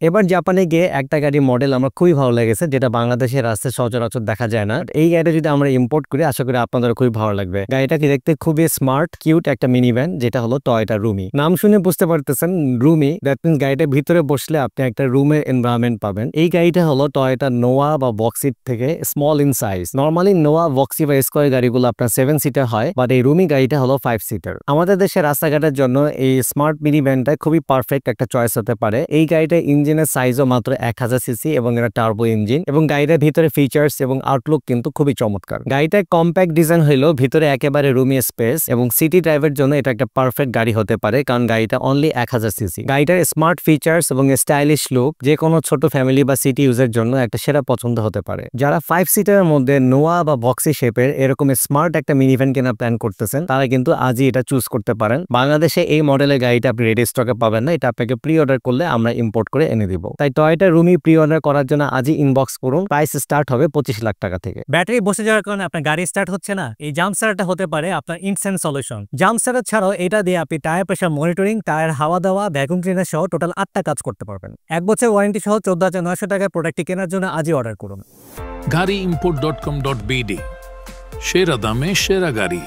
এবার জাপানে গিয়ে একটা গাড়ি মডেল আমার খুবই ভালো লেগেছে, যেটা বাংলাদেশের রাস্তায় সচরাচর দেখা যায় না। এই গাড়িটা যদি আমরা ইম্পোর্ট করি আশা করি আপনাদের খুবই ভালো লাগবে। গাড়িটাকে দেখতে খুবই স্মার্ট কিউট একটা মিনি ভ্যান, যেটা হলো টয়োটা রুমি। নাম শুনে বুঝতে পারতেছেন রুমি, দ্যাট মিন্স গাড়িটার ভিতরে বসলে আপনি একটা রুমের এনভায়রনমেন্ট পাবেন। এই গাড়িটা হলো টয়োটা নোয়া বা বক্সিট থেকে স্মল ইন সাইজ। নর্মালি নোয়া, বক্সি বা স্কোয়ার গাড়িগুলো আপনার 7 সিটার হয়, বাট এই রুমি গাড়িটা হলো 5 সিটার। আমাদের দেশের রাস্তাঘাটের জন্য এই স্মার্ট মিনি ভ্যানটা খুবই পারফেক্ট একটা চয়েস হতে পারে। এই গাড়িটার ইঞ্জিনের সাইজও মাত্র 1000 সিসি এবং এটা টার্বো ইঞ্জিন, এবং গাড়িটার ভিতরে ফিচার্স এবং আউটলুক কিন্তু খুবই চমৎকার। গাড়িটার কম্প্যাক্ট ডিজাইন হইলো ভিতরে একেবারে রুমি স্পেস, এবং সিটি ড্রাইভের জন্য এটা একটা পারফেক্ট গাড়ি হতে পারে, কারণ গাড়িটা অনলি 1000 সিসি। গাড়িটার স্মার্ট ফিচার্স এবং স্টাইলিশ লুক যে কোনো ছোট ফ্যামিলি বা সিটি ইউজের জন্য একটা সেরা পছন্দ হতে পারে। যারা 5 সিটারের মধ্যে নোয়া বা বক্সি শেপের এরকম স্মার্ট একটা মিনি ভ্যান কেনার প্ল্যান করতেছেন, তারা কিন্তু আজই এটা চুজ করতে পারেন। বাংলাদেশে এই মডেলের গাড়িটা আপনি রেডি স্টকে পাবেন না, এটা আপনাকে প্রি অর্ডার করলে আমরা ইম্পোর্ট করে এনে দিব। তাই টয়োটা রুমি প্রি অর্ডার করার জন্য আজই ইনবক্স করুন। প্রাইস স্টার্ট হবে 25 লাখ টাকা থেকে। ব্যাটারি বসে যাওয়ার কারণে আপনার গাড়ি স্টার্ট হচ্ছে না, এই জাম্প স্টার্টটা হতে পারে আপনার ইনস্ট্যান্ট সলিউশন। জাম্প স্টার্টার ছাড়াও এটা দিয়ে আপনি টায়ার প্রেশার মনিটরিং, টায়ার হাওয়া দেওয়া, ভ্যাকুয়াম ক্লিনার সহ টোটাল 8টা কাজ করতে পারবেন। 1 বছর ওয়ারেন্টি সহ 14,900 টাকার প্রোডাক্টটি কেনার জন্য আজই অর্ডার করুন। গাড়িimport.com.bd সেরা দামে সেরা গাড়ি।